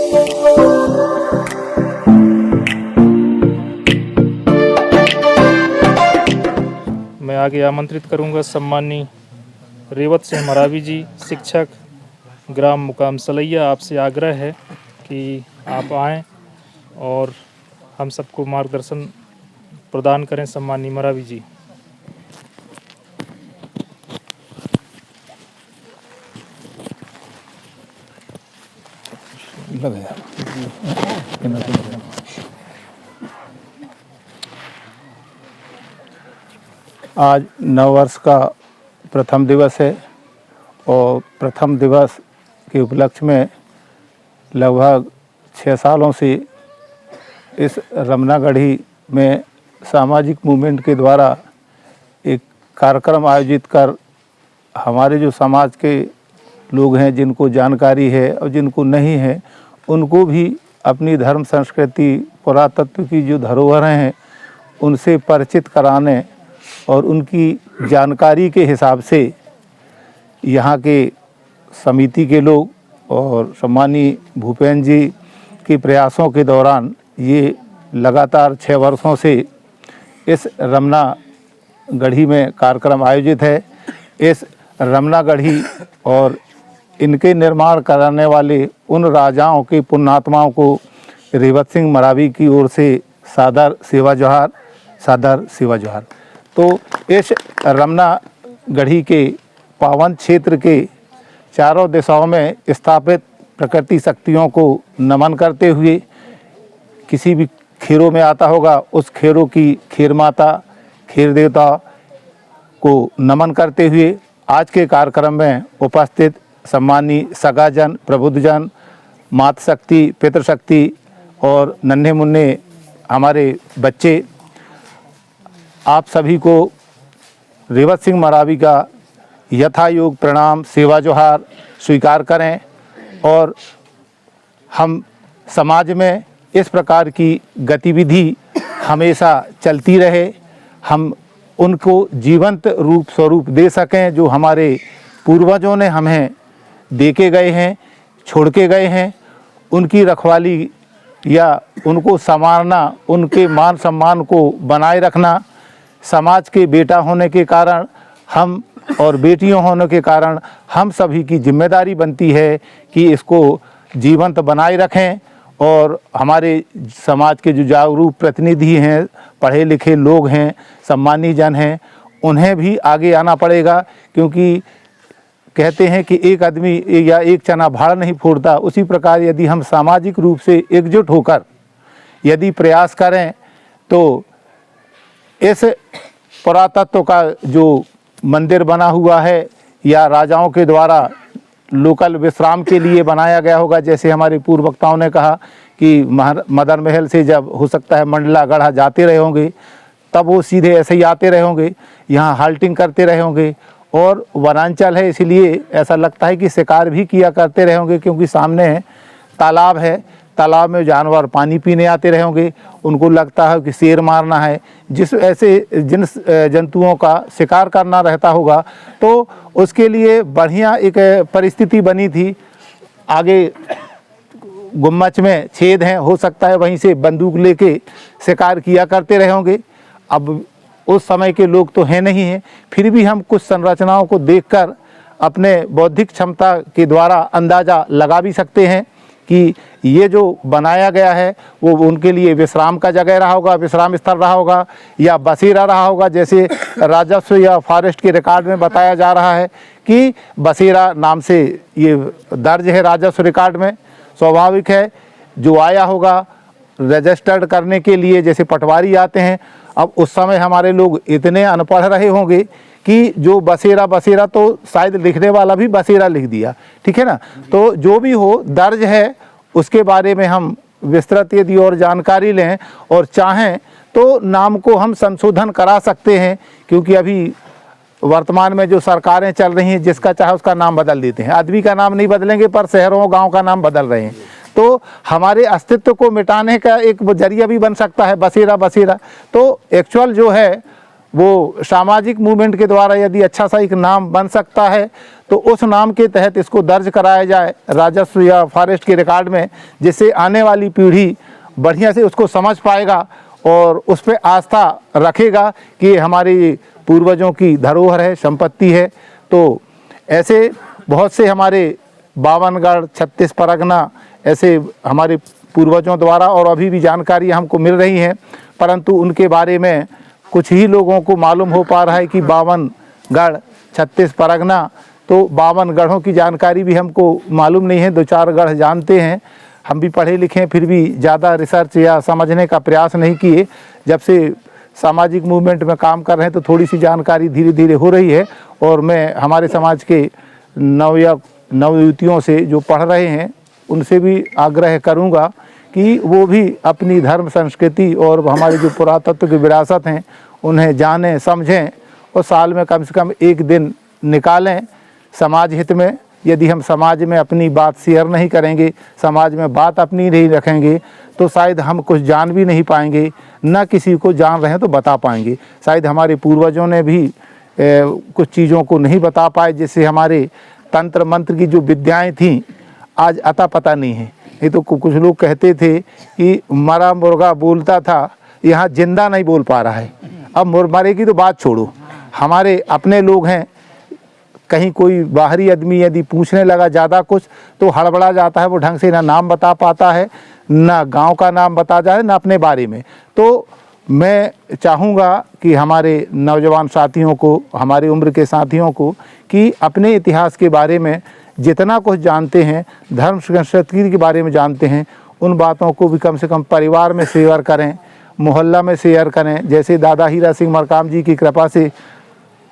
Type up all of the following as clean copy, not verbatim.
मैं आगे आमंत्रित करूंगा सम्माननीय रेवत सिंह मरावी जी, शिक्षक ग्राम मुकाम सलैया। आपसे आग्रह है कि आप आएं और हम सबको मार्गदर्शन प्रदान करें। सम्माननीय मरावी जी। आज नववर्ष का प्रथम दिवस है और प्रथम दिवस के उपलक्ष्य में लगभग 6 सालों से इस रमनागढ़ी में सामाजिक मूवमेंट के द्वारा एक कार्यक्रम आयोजित कर हमारे जो समाज के लोग हैं, जिनको जानकारी है और जिनको नहीं है, उनको भी अपनी धर्म संस्कृति पुरातत्व की जो धरोहरें हैं उनसे परिचित कराने और उनकी जानकारी के हिसाब से यहाँ के समिति के लोग और सम्माननीय भूपेंद्र जी के प्रयासों के दौरान ये लगातार 6 वर्षों से इस रमनागढ़ी में कार्यक्रम आयोजित है। इस रमनागढ़ी और इनके निर्माण कराने वाले उन राजाओं के पुण्यात्माओं को रेवत सिंह मरावी की ओर से सादर सेवा जोहार, सादर सेवा जोहार। तो इस रमनागढ़ी के पावन क्षेत्र के चारों दिशाओं में स्थापित प्रकृति शक्तियों को नमन करते हुए, किसी भी खेरों में आता होगा उस खेरों की खेर माता, खेर देवता को नमन करते हुए आज के कार्यक्रम में उपस्थित सम्माननीय सगाजन, प्रबुद्धजन, मातृ शक्ति, पितृशक्ति और नन्हे मुन्ने हमारे बच्चे, आप सभी को रेवत सिंह मरावी का यथायोग प्रणाम, सेवा जोहार स्वीकार करें और हम समाज में इस प्रकार की गतिविधि हमेशा चलती रहे, हम उनको जीवंत रूप स्वरूप दे सकें जो हमारे पूर्वजों ने हमें दे के गए हैं, छोड़ के गए हैं। उनकी रखवाली या उनको संवारना, उनके मान सम्मान को बनाए रखना समाज के बेटा होने के कारण हम और बेटियों होने के कारण हम सभी की जिम्मेदारी बनती है कि इसको जीवंत बनाए रखें। और हमारे समाज के जो जागरूक प्रतिनिधि हैं, पढ़े लिखे लोग हैं, सम्मानी जन हैं, उन्हें भी आगे आना पड़ेगा, क्योंकि कहते हैं कि एक आदमी या एक चना भाड़ नहीं फोड़ता। उसी प्रकार यदि हम सामाजिक रूप से एकजुट होकर यदि प्रयास करें तो इस पुरातत्व का जो मंदिर बना हुआ है या राजाओं के द्वारा लोकल विश्राम के लिए बनाया गया होगा, जैसे हमारे पूर्व वक्ताओं ने कहा कि मदन महल से जब हो सकता है मंडला गढ़ा जाते रहे होंगे, तब वो सीधे ऐसे ही आते रहे होंगे, यहाँ हाल्टिंग करते रहे होंगे और वनांचल है इसलिए ऐसा लगता है कि शिकार भी किया करते रहे होंगे, क्योंकि सामने तालाब है, तालाब में जानवर पानी पीने आते रहे होंगे, उनको लगता है कि शेर मारना है, जिस ऐसे जिन जंतुओं का शिकार करना रहता होगा, तो उसके लिए बढ़िया एक परिस्थिति बनी थी। आगे गुम्मच में छेद हैं, हो सकता है वहीं से बंदूक लेके शिकार किया करते रहे होंगे। अब उस समय के लोग तो हैं नहीं हैं, फिर भी हम कुछ संरचनाओं को देखकर अपने बौद्धिक क्षमता के द्वारा अंदाज़ा लगा भी सकते हैं कि ये जो बनाया गया है वो उनके लिए विश्राम का जगह रहा होगा, विश्राम स्थल रहा होगा या बसेरा रहा होगा। जैसे राजस्व या फॉरेस्ट के रिकॉर्ड में बताया जा रहा है कि बसेरा नाम से ये दर्ज है राजस्व रिकॉर्ड में। स्वाभाविक है जो आया होगा रजिस्टर्ड करने के लिए, जैसे पटवारी आते हैं, अब उस समय हमारे लोग इतने अनपढ़ रहे होंगे कि जो बसेरा बसेरा तो शायद लिखने वाला भी बसेरा लिख दिया, ठीक है ना। तो जो भी हो दर्ज है उसके बारे में हम विस्तृत यदि और जानकारी लें और चाहें तो नाम को हम संशोधन करा सकते हैं, क्योंकि अभी वर्तमान में जो सरकारें चल रही हैं जिसका चाहे उसका नाम बदल देते हैं। आदमी का नाम नहीं बदलेंगे पर शहरों गाँव का नाम बदल रहे हैं, तो हमारे अस्तित्व को मिटाने का एक जरिया भी बन सकता है बसेरा बसेरा। तो एक्चुअल जो है वो सामाजिक मूवमेंट के द्वारा यदि अच्छा सा एक नाम बन सकता है तो उस नाम के तहत इसको दर्ज कराया जाए राजस्व या फॉरेस्ट के रिकॉर्ड में, जिससे आने वाली पीढ़ी बढ़िया से उसको समझ पाएगा और उस पर आस्था रखेगा कि हमारी पूर्वजों की धरोहर है, संपत्ति है। तो ऐसे बहुत से हमारे 52गढ़, 36 परगना ऐसे हमारे पूर्वजों द्वारा और अभी भी जानकारी हमको मिल रही हैं, परंतु उनके बारे में कुछ ही लोगों को मालूम हो पा रहा है कि 52गढ़, 36 परगना, तो 52 गढ़ों की जानकारी भी हमको मालूम नहीं है। 2-4 गढ़ जानते हैं, हम भी पढ़े लिखे फिर भी ज़्यादा रिसर्च या समझने का प्रयास नहीं किए। जब से सामाजिक मूवमेंट में काम कर रहे हैं तो थोड़ी सी जानकारी धीरे धीरे हो रही है और मैं हमारे समाज के नवयुवतियों से जो पढ़ रहे हैं उनसे भी आग्रह करूंगा कि वो भी अपनी धर्म संस्कृति और हमारी जो पुरातत्व की विरासत हैं उन्हें जानें, समझें और साल में कम से कम एक दिन निकालें समाज हित में। यदि हम समाज में अपनी बात शेयर नहीं करेंगे, समाज में बात अपनी नहीं रखेंगे, तो शायद हम कुछ जान भी नहीं पाएंगे, न किसी को जान रहे हैं तो बता पाएंगे। शायद हमारे पूर्वजों ने भी कुछ चीज़ों को नहीं बता पाए, जिससे हमारे तंत्र मंत्र की जो विद्याएं थीं आज अता पता नहीं है। ये तो कुछ लोग कहते थे कि मरा मुर्गा बोलता था, यहाँ जिंदा नहीं बोल पा रहा है। अब मरे की तो बात छोड़ो, हमारे अपने लोग हैं, कहीं कोई बाहरी आदमी यदि पूछने लगा ज़्यादा कुछ तो हड़बड़ा जाता है, वो ढंग से ना नाम बता पाता है, ना गांव का नाम बता जाए, ना अपने बारे में। तो मैं चाहूँगा कि हमारे नौजवान साथियों को, हमारी उम्र के साथियों को, कि अपने इतिहास के बारे में जितना कुछ जानते हैं, धर्म संस्कृति के बारे में जानते हैं, उन बातों को भी कम से कम परिवार में शेयर करें, मोहल्ला में शेयर करें। जैसे दादा हीरा सिंह मरकाम जी की कृपा से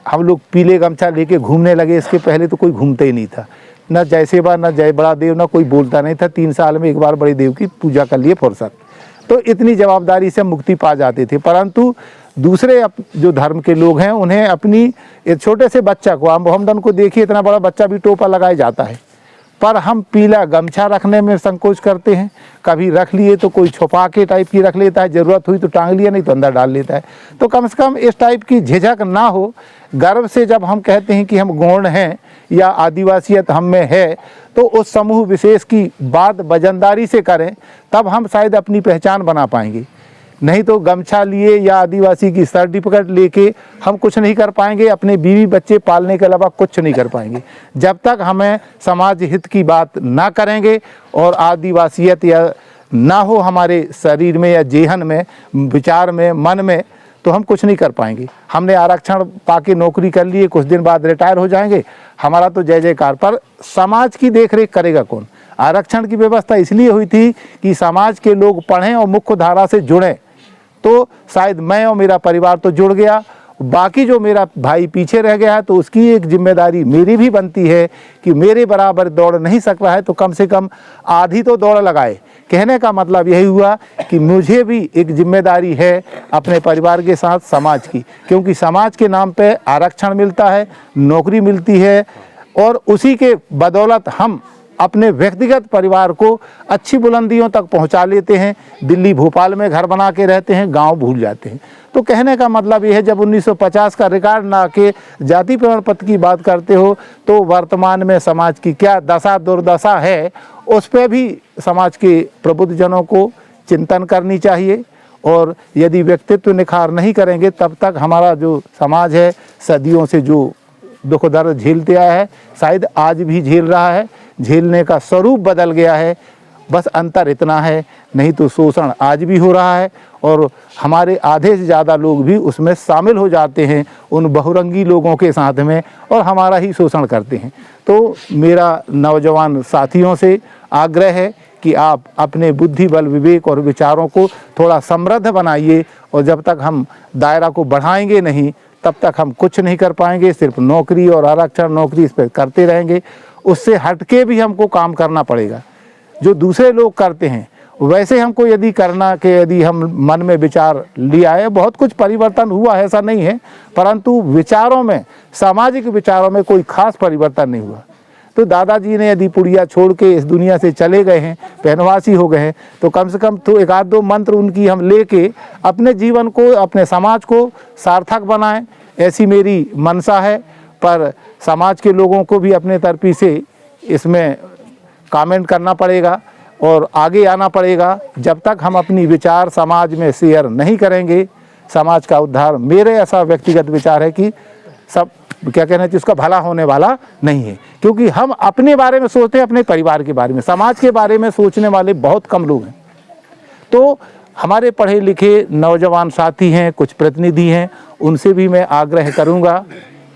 हम लोग पीले गमछा लेके घूमने लगे, इसके पहले तो कोई घूमते ही नहीं था, न जय सेवा, न जय बड़ा देव, न कोई बोलता नहीं था। 3 साल में एक बार बड़े देव की पूजा कर लिए फुर्सत, तो इतनी जवाबदारी से मुक्ति पा जाते थे। परंतु दूसरे जो धर्म के लोग हैं उन्हें अपनी एक छोटे से बच्चा को, आप मोहम्मदन को देखिए, इतना बड़ा बच्चा भी टोपा लगाया जाता है, पर हम पीला गमछा रखने में संकोच करते हैं। कभी रख लिए तो कोई छुपा के टाइप की रख लेता है, ज़रूरत हुई तो टांग लिया, नहीं तो अंदर डाल लेता है। तो कम से कम इस टाइप की झिझक ना हो। गर्व से जब हम कहते हैं कि हम गौड़ हैं या आदिवासियत हम में है, तो उस समूह विशेष की बात वजनदारी से करें, तब हम शायद अपनी पहचान बना पाएंगे। नहीं तो गमछा लिए या आदिवासी की सर्टिफिकेट लेके हम कुछ नहीं कर पाएंगे, अपने बीवी बच्चे पालने के अलावा कुछ नहीं कर पाएंगे। जब तक हमें समाज हित की बात ना करेंगे और आदिवासियत या ना हो हमारे शरीर में या जेहन में, विचार में, मन में, तो हम कुछ नहीं कर पाएंगे। हमने आरक्षण पाके नौकरी कर लिए, कुछ दिन बाद रिटायर हो जाएंगे, हमारा तो जय जयकार, पर समाज की देखरेख करेगा कौन? आरक्षण की व्यवस्था इसलिए हुई थी कि समाज के लोग पढ़ें और मुख्य धारा से जुड़ें, तो शायद मैं और मेरा परिवार तो जुड़ गया, बाकी जो मेरा भाई पीछे रह गया है तो उसकी एक जिम्मेदारी मेरी भी बनती है कि मेरे बराबर दौड़ नहीं सक रहा है तो कम से कम आधी तो दौड़ लगाए। कहने का मतलब यही हुआ कि मुझे भी एक जिम्मेदारी है अपने परिवार के साथ समाज की, क्योंकि समाज के नाम पे आरक्षण मिलता है, नौकरी मिलती है, और उसी के बदौलत हम अपने व्यक्तिगत परिवार को अच्छी बुलंदियों तक पहुंचा लेते हैं। दिल्ली भोपाल में घर बना के रहते हैं, गांव भूल जाते हैं। तो कहने का मतलब ये है, जब 1950 का रिकॉर्ड ना के जाति प्रमाण पत्र की बात करते हो, तो वर्तमान में समाज की क्या दशा दुर्दशा है, उस पर भी समाज के प्रबुद्धजनों को चिंतन करनी चाहिए। और यदि व्यक्तित्व निखार नहीं करेंगे, तब तक हमारा जो समाज है सदियों से जो दुख दर्द झेलते आया है, शायद आज भी झेल रहा है, झेलने का स्वरूप बदल गया है, बस अंतर इतना है। नहीं तो शोषण आज भी हो रहा है और हमारे आधे से ज़्यादा लोग भी उसमें शामिल हो जाते हैं उन बहुरंगी लोगों के साथ में, और हमारा ही शोषण करते हैं। तो मेरा नौजवान साथियों से आग्रह है कि आप अपने बुद्धि बल विवेक और विचारों को थोड़ा समृद्ध बनाइए, और जब तक हम दायरा को बढ़ाएंगे नहीं, तब तक हम कुछ नहीं कर पाएंगे। सिर्फ नौकरी और आरक्षण, नौकरी इस पर करते रहेंगे। उससे हटके भी हमको काम करना पड़ेगा। जो दूसरे लोग करते हैं वैसे हमको यदि करना कि यदि हम मन में विचार लिया है, बहुत कुछ परिवर्तन हुआ है, ऐसा नहीं है, परंतु विचारों में, सामाजिक विचारों में कोई खास परिवर्तन नहीं हुआ। तो दादाजी ने यदि पुड़िया छोड़ के इस दुनिया से चले गए हैं, पहनवासी हो गए हैं, तो कम से कम तो एक आध दो मंत्र उनकी हम लेके अपने जीवन को, अपने समाज को सार्थक बनाएं, ऐसी मेरी मनसा है। पर समाज के लोगों को भी अपने तरफी से इसमें कमेंट करना पड़ेगा और आगे आना पड़ेगा। जब तक हम अपनी विचार समाज में शेयर नहीं करेंगे, समाज का उद्धार, मेरे ऐसा व्यक्तिगत विचार है कि सब क्या कहना चाहिए, उसका भला होने वाला नहीं है। क्योंकि हम अपने बारे में सोचते हैं, अपने परिवार के बारे में, समाज के बारे में सोचने वाले बहुत कम लोग हैं। तो हमारे पढ़े लिखे नौजवान साथी हैं, कुछ प्रतिनिधि हैं, उनसे भी मैं आग्रह करूंगा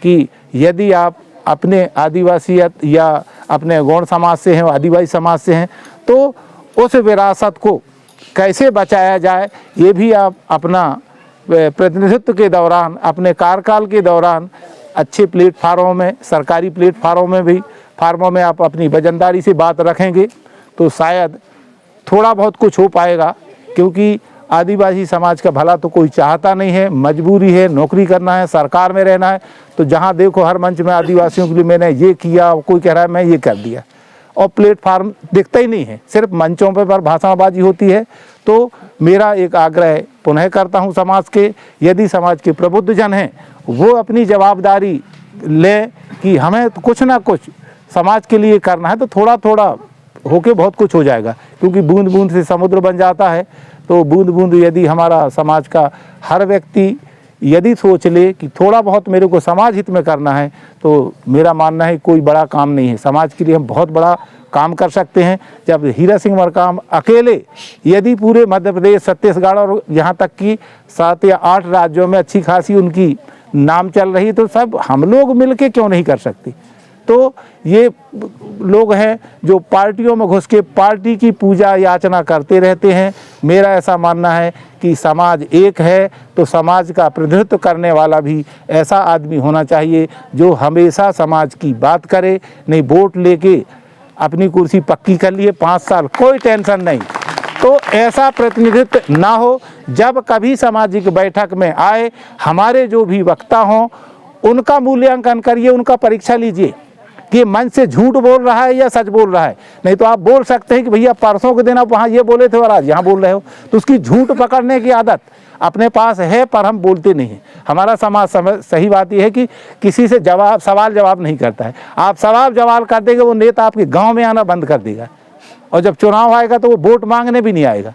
कि यदि आप अपने आदिवासियत या अपने गौड़ समाज से हैं, आदिवासी समाज से हैं, तो उस विरासत को कैसे बचाया जाए, ये भी आप अपना प्रतिनिधित्व के दौरान, अपने कार्यकाल के दौरान अच्छे प्लेटफार्मों में, सरकारी प्लेटफार्मों में भी फार्मों में आप अपनी वजनदारी से बात रखेंगे तो शायद थोड़ा बहुत कुछ हो पाएगा। क्योंकि आदिवासी समाज का भला तो कोई चाहता नहीं है, मजबूरी है, नौकरी करना है, सरकार में रहना है। तो जहाँ देखो हर मंच में आदिवासियों के लिए मैंने ये किया, कोई कह रहा है मैं ये कर दिया, और प्लेटफार्म दिखता ही नहीं है, सिर्फ मंचों पर भाषणबाजी होती है। तो मेरा एक आग्रह पुनः करता हूँ समाज के, यदि समाज के प्रबुद्ध जन हैं वो अपनी जवाबदारी लें कि हमें तो कुछ ना कुछ समाज के लिए करना है, तो थोड़ा थोड़ा होके बहुत कुछ हो जाएगा। क्योंकि बूंद बूंद से समुद्र बन जाता है। तो बूंद बूंद यदि हमारा समाज का हर व्यक्ति यदि सोच ले कि थोड़ा बहुत मेरे को समाज हित में करना है, तो मेरा मानना है कोई बड़ा काम नहीं है। समाज के लिए हम बहुत बड़ा काम कर सकते हैं। जब हीरा सिंह मरकाम अकेले यदि पूरे मध्य प्रदेश, छत्तीसगढ़ और यहाँ तक कि 7 या 8 राज्यों में अच्छी खासी उनकी नाम चल रही, तो सब हम लोग मिलके क्यों नहीं कर सकते। तो ये लोग हैं जो पार्टियों में घुस के पार्टी की पूजा याचना करते रहते हैं। मेरा ऐसा मानना है कि समाज एक है, तो समाज का प्रतिनिधित्व करने वाला भी ऐसा आदमी होना चाहिए जो हमेशा समाज की बात करे। नहीं वोट लेके अपनी कुर्सी पक्की कर लिए 5 साल, कोई टेंशन नहीं, तो ऐसा प्रतिनिधित्व ना हो। जब कभी सामाजिक बैठक में आए, हमारे जो भी वक्ता हों उनका मूल्यांकन करिए, उनका परीक्षा लीजिए कि मन से झूठ बोल रहा है या सच बोल रहा है। नहीं तो आप बोल सकते हैं कि भैया परसों के दिन आप वहाँ ये बोले थे और आज यहाँ बोल रहे हो, तो उसकी झूठ पकड़ने की आदत अपने पास है, पर हम बोलते नहीं हैं। हमारा समाज सही बात यह है कि किसी से सवाल जवाब नहीं करता है। आप सवाल जवाब कर देंगे, वो नेता आपके गाँव में आना बंद कर देगा, और जब चुनाव आएगा तो वो वोट मांगने भी नहीं आएगा।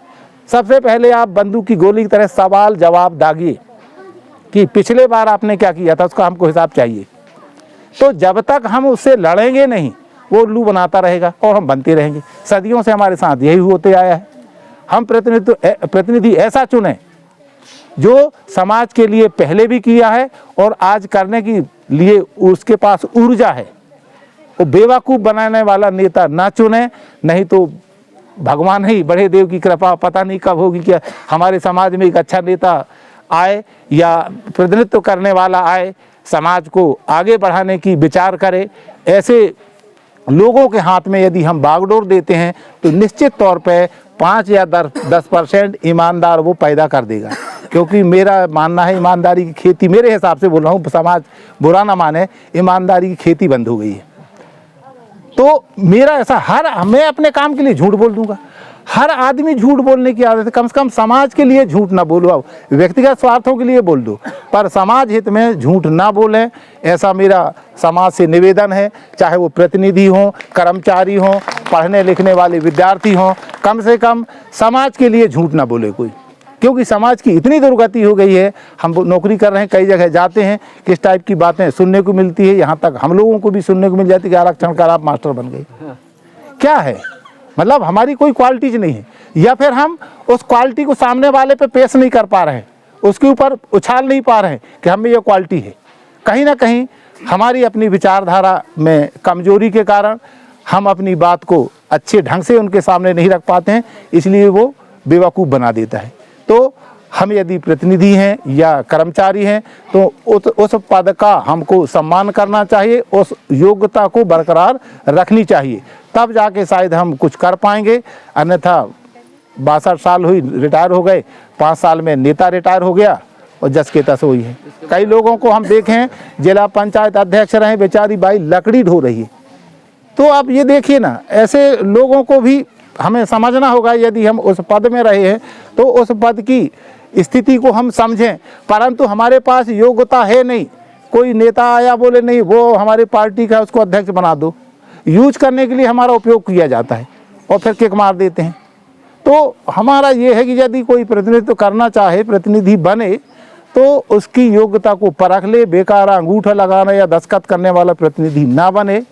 सबसे पहले आप बंदूक की गोली की तरह सवाल जवाब दागिए कि पिछले बार आपने क्या किया था, उसका हमको हिसाब चाहिए। तो जब तक हम उससे लड़ेंगे नहीं, वो उल्लू बनाता रहेगा और हम बनते रहेंगे। सदियों से हमारे साथ यही होते आया है। हम प्रतिनिधि ऐसा चुने जो समाज के लिए पहले भी किया है और आज करने के लिए उसके पास ऊर्जा है। वो बेवकूफ़ बनाने वाला नेता ना चुने, नहीं तो भगवान ही बड़े देव की कृपा पता नहीं कब होगी कि हमारे समाज में एक अच्छा नेता आए या प्रतिनिधित्व करने वाला आए, समाज को आगे बढ़ाने की विचार करे। ऐसे लोगों के हाथ में यदि हम बागडोर देते हैं तो निश्चित तौर पे 5 या 10% ईमानदार वो पैदा कर देगा। क्योंकि मेरा मानना है ईमानदारी की खेती, मेरे हिसाब से बोल रहा हूँ, समाज बुरा ना माने, ईमानदारी की खेती बंद हो गई है। तो मेरा ऐसा मैं अपने काम के लिए झूठ बोल दूंगा। हर आदमी झूठ बोलने की आदत है। कम से कम समाज के लिए झूठ ना बोलो, आप व्यक्तिगत स्वार्थों के लिए बोल दो, पर समाज हित में झूठ ना बोलें, ऐसा मेरा समाज से निवेदन है। चाहे वो प्रतिनिधि हों, कर्मचारी हों, पढ़ने लिखने वाले विद्यार्थी हों, कम से कम समाज के लिए झूठ ना बोले कोई। क्योंकि समाज की इतनी दुर्गति हो गई है, हम नौकरी कर रहे हैं, कई जगह जाते हैं, किस टाइप की बातें सुनने को मिलती है। यहाँ तक हम लोगों को भी सुनने को मिल जाती है कि आरक्षण कर आप मास्टर बन गए। क्या है मतलब, हमारी कोई क्वालिटीज नहीं है, या फिर हम उस क्वालिटी को सामने वाले पे पेश नहीं कर पा रहे हैं, उसके ऊपर उछाल नहीं पा रहे हैं कि हमें ये क्वालिटी है। कहीं ना कहीं हमारी अपनी विचारधारा में कमजोरी के कारण हम अपनी बात को अच्छे ढंग से उनके सामने नहीं रख पाते हैं, इसलिए वो बेवकूफ़ बना देता है। तो हम यदि प्रतिनिधि हैं या कर्मचारी हैं तो उस पद का हमको सम्मान करना चाहिए, उस योग्यता को बरकरार रखनी चाहिए, तब जाके शायद हम कुछ कर पाएंगे। अन्यथा 62 साल हुई, रिटायर हो गए, 5 साल में नेता रिटायर हो गया और जस के तस हुई है। कई लोगों को हम देखें, जिला पंचायत अध्यक्ष रहे, बेचारी बाई लकड़ी ढो रही है, तो आप ये देखिए ना, ऐसे लोगों को भी हमें समझना होगा। यदि हम उस पद में रहे हैं तो उस पद की स्थिति को हम समझें, परंतु हमारे पास योग्यता है नहीं। कोई नेता आया बोले नहीं वो हमारी पार्टी का, उसको अध्यक्ष बना दो। यूज करने के लिए हमारा उपयोग किया जाता है और फिर किक मार देते हैं। तो हमारा ये है कि यदि कोई प्रतिनिधित्व करना चाहे, प्रतिनिधि बने, तो उसकी योग्यता को परख ले। बेकार अंगूठा लगाना या दस्तखत करने वाला प्रतिनिधि ना बने।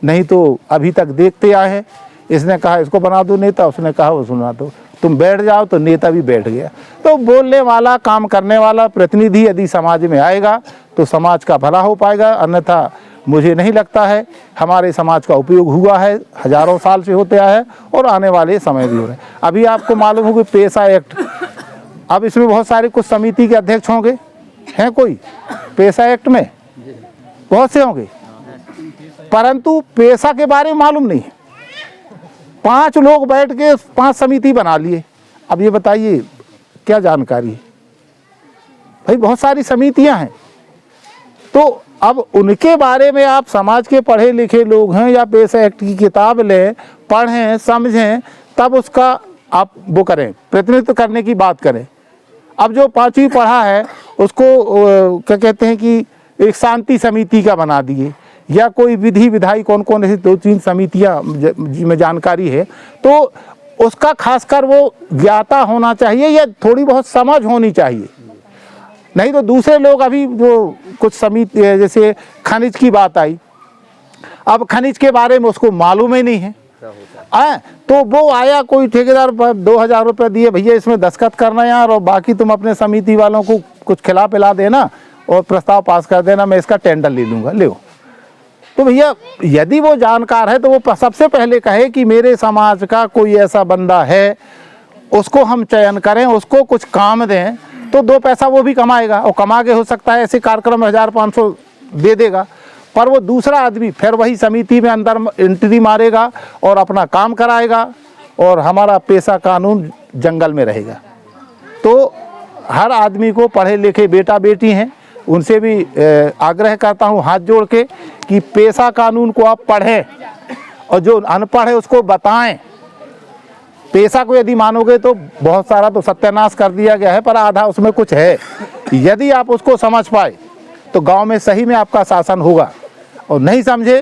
नहीं तो अभी तक देखते आए हैं, इसने कहा इसको बना दो नेता, उसने कहा वो सुना दो, तुम बैठ जाओ, तो नेता भी बैठ गया। तो बोलने वाला, काम करने वाला प्रतिनिधि यदि समाज में आएगा तो समाज का भला हो पाएगा। अन्यथा मुझे नहीं लगता है हमारे समाज का उपयोग हुआ है, हजारों साल से होते आया है और आने वाले समय भी हो रहे हैं। अभी आपको मालूम होगा पेशा एक्ट, अब इसमें बहुत सारे कुछ समिति के अध्यक्ष होंगे, हैं कोई पेशा एक्ट में? बहुत से होंगे, परंतु पेशा के बारे में मालूम नहीं। 5 लोग बैठ के 5 समिति बना लिए। अब ये बताइए क्या जानकारी है भाई? बहुत सारी समितियां हैं। तो अब उनके बारे में आप समाज के पढ़े लिखे लोग हैं या पेशा एक्ट की किताब लें, पढ़ें, समझें, तब उसका आप वो करें, प्रतिनिधित्व करने की बात करें। अब जो 5वीं पढ़ा है उसको क्या कहते हैं कि एक शांति समिति का बना दिए, या कोई विधि विधायी कौन कौन ऐसी 2-3 समितियाँ जिनमें जानकारी है, तो उसका खासकर वो ज्ञाता होना चाहिए या थोड़ी बहुत समझ होनी चाहिए। नहीं तो दूसरे लोग, अभी जो कुछ समिति जैसे खनिज की बात आई, अब खनिज के बारे में उसको मालूम ही नहीं है, तो वो आया कोई ठेकेदार 2000 रुपये दिए, भैया इसमें दस्तखत करना यार, और बाकी तुम अपने समिति वालों को कुछ खिला पिला देना और प्रस्ताव पास कर देना, मैं इसका टेंडर ले लूँगा, ले। तो भैया यदि वो जानकार है तो वो सबसे पहले कहे कि मेरे समाज का कोई ऐसा बंदा है, उसको हम चयन करें, उसको कुछ काम दें, तो 2 पैसा वो भी कमाएगा। और कमा के हो सकता है ऐसे कार्यक्रम 1500 दे देगा, पर वो दूसरा आदमी फिर वही समिति में अंदर एंट्री मारेगा और अपना काम कराएगा, और हमारा पेशा कानून जंगल में रहेगा। तो हर आदमी को, पढ़े लिखे बेटा बेटी हैं, उनसे भी आग्रह करता हूँ हाथ जोड़ के कि पेशा कानून को आप पढ़ें और जो अनपढ़ है उसको बताएं। पेशा को यदि मानोगे तो बहुत सारा तो सत्यानाश कर दिया गया है, पर आधा उसमें कुछ है। यदि आप उसको समझ पाए तो गांव में सही में आपका शासन होगा, और नहीं समझे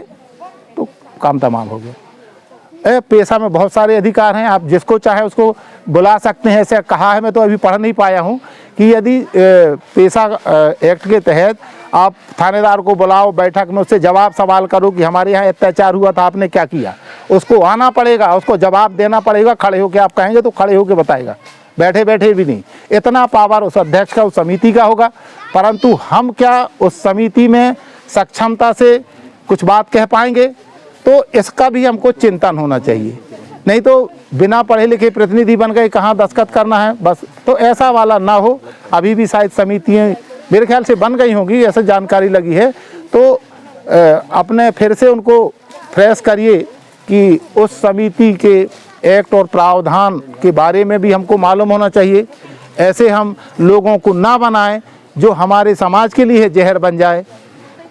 तो काम तमाम हो गया। पेशा में बहुत सारे अधिकार हैं, आप जिसको चाहे उसको बुला सकते हैं। ऐसे कहा है, मैं तो अभी पढ़ नहीं पाया हूँ कि यदि पेशा एक्ट के तहत आप थानेदार को बुलाओ, बैठक में उससे जवाब सवाल करो कि हमारे यहाँ अत्याचार हुआ था, आपने क्या किया, उसको आना पड़ेगा, उसको जवाब देना पड़ेगा। खड़े होकर आप कहेंगे तो खड़े होकर बताएगा, बैठे बैठे भी नहीं। इतना पावर उस अध्यक्ष का, उस समिति का होगा। परंतु हम क्या उस समिति में सक्षमता से कुछ बात कह पाएंगे? तो इसका भी हमको चिंतन होना चाहिए। नहीं तो बिना पढ़े लिखे प्रतिनिधि बन गए, कहाँ दस्तखत करना है बस, तो ऐसा वाला ना हो। अभी भी शायद समितियाँ मेरे ख्याल से बन गई होंगी, ऐसे जानकारी लगी है। तो अपने फिर से उनको फ्रेश करिए कि उस समिति के एक्ट और प्रावधान के बारे में भी हमको मालूम होना चाहिए। ऐसे हम लोगों को ना बनाएं जो हमारे समाज के लिए जहर बन जाए।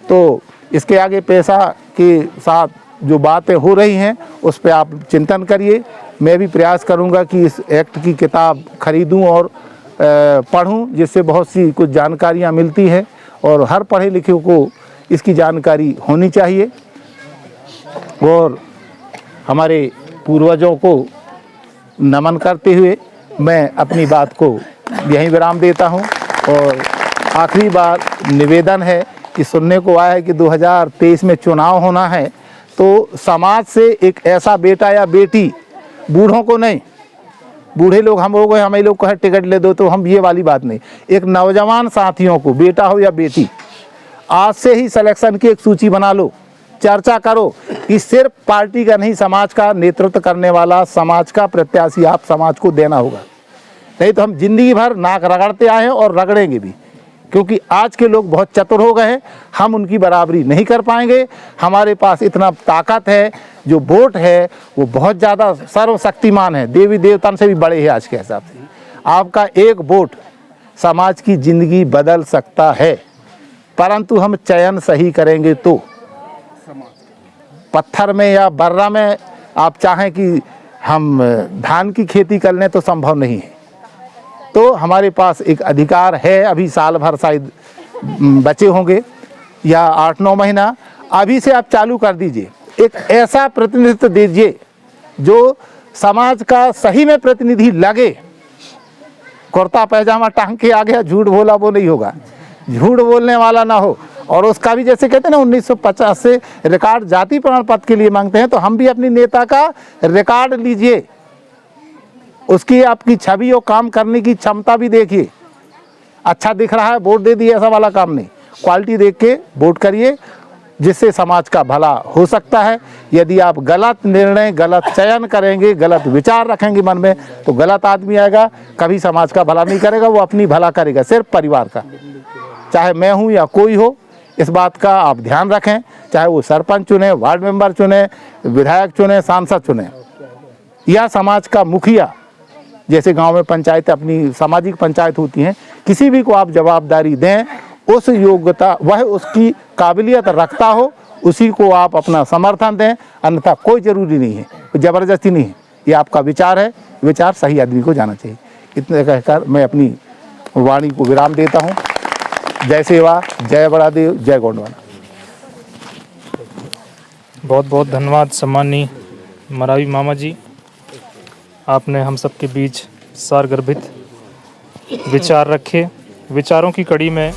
तो इसके आगे पेशा के साथ जो बातें हो रही हैं उस पर आप चिंतन करिए। मैं भी प्रयास करूंगा कि इस एक्ट की किताब खरीदूं और पढूं, जिससे बहुत सी कुछ जानकारियां मिलती हैं, और हर पढ़े लिखे को इसकी जानकारी होनी चाहिए। और हमारे पूर्वजों को नमन करते हुए मैं अपनी बात को यहीं विराम देता हूं। और आखिरी बार निवेदन है कि सुनने को आया है कि 2023 में चुनाव होना है, तो समाज से एक ऐसा बेटा या बेटी, बूढ़ों को नहीं, बूढ़े लोग हम लोग, हमें लोग को है टिकट ले दो, तो हम ये वाली बात नहीं, एक नौजवान साथियों को, बेटा हो या बेटी, आज से ही सिलेक्शन की एक सूची बना लो, चर्चा करो कि सिर्फ पार्टी का नहीं, समाज का नेतृत्व करने वाला, समाज का प्रत्याशी आप समाज को देना होगा। नहीं तो हम जिंदगी भर नाक रगड़ते आए हैं और रगड़ेंगे भी, क्योंकि आज के लोग बहुत चतुर हो गए हैं, हम उनकी बराबरी नहीं कर पाएंगे। हमारे पास इतना ताकत है, जो वोट है वो बहुत ज़्यादा सर्वशक्तिमान है, देवी देवताओं से भी बड़े हैं आज के हिसाब से। आपका एक वोट समाज की ज़िंदगी बदल सकता है, परंतु हम चयन सही करेंगे तो पत्थर में या बर्रा में आप चाहें कि हम धान की खेती कर लें तो संभव नहीं है। तो हमारे पास एक अधिकार है, अभी साल भर शायद बचे होंगे या 8-9 महीना, अभी से आप चालू कर दीजिए। एक ऐसा प्रतिनिधित्व दीजिए जो समाज का सही में प्रतिनिधि लगे। कुर्ता पैजामा टांग के आ गया, झूठ बोला, वो नहीं होगा। झूठ बोलने वाला ना हो। और उसका भी जैसे कहते हैं ना 1950 से रिकॉर्ड जाति प्रमाण पत्र के लिए मांगते हैं, तो हम भी अपनी नेता का रिकॉर्ड लीजिए, उसकी आपकी छवि और काम करने की क्षमता भी देखिए। अच्छा दिख रहा है वोट दे दिए, ऐसा वाला काम नहीं। क्वालिटी देख के वोट करिए, जिससे समाज का भला हो सकता है। यदि आप गलत निर्णय, गलत चयन करेंगे, गलत विचार रखेंगे मन में, तो गलत आदमी आएगा, कभी समाज का भला नहीं करेगा, वो अपनी भला करेगा, सिर्फ परिवार का। चाहे मैं हूँ या कोई हो, इस बात का आप ध्यान रखें। चाहे वो सरपंच चुने, वार्ड मेंबर चुने, विधायक चुने, सांसद चुने, या समाज का मुखिया, जैसे गांव में पंचायत, अपनी सामाजिक पंचायत होती हैं, किसी भी को आप जवाबदारी दें, उस योग्यता, वह उसकी काबिलियत रखता हो, उसी को आप अपना समर्थन दें। अन्यथा कोई ज़रूरी नहीं है, ज़बरदस्ती नहीं है, ये आपका विचार है, विचार सही आदमी को जाना चाहिए। इतने कहकर मैं अपनी वाणी को विराम देता हूँ। जय सेवा, जय बड़ादेव, जय गोंडवाना। बहुत बहुत धन्यवाद सम्माननीय मरावी मामा जी, आपने हम सबके बीच सारगर्भित विचार रखे। विचारों की कड़ी में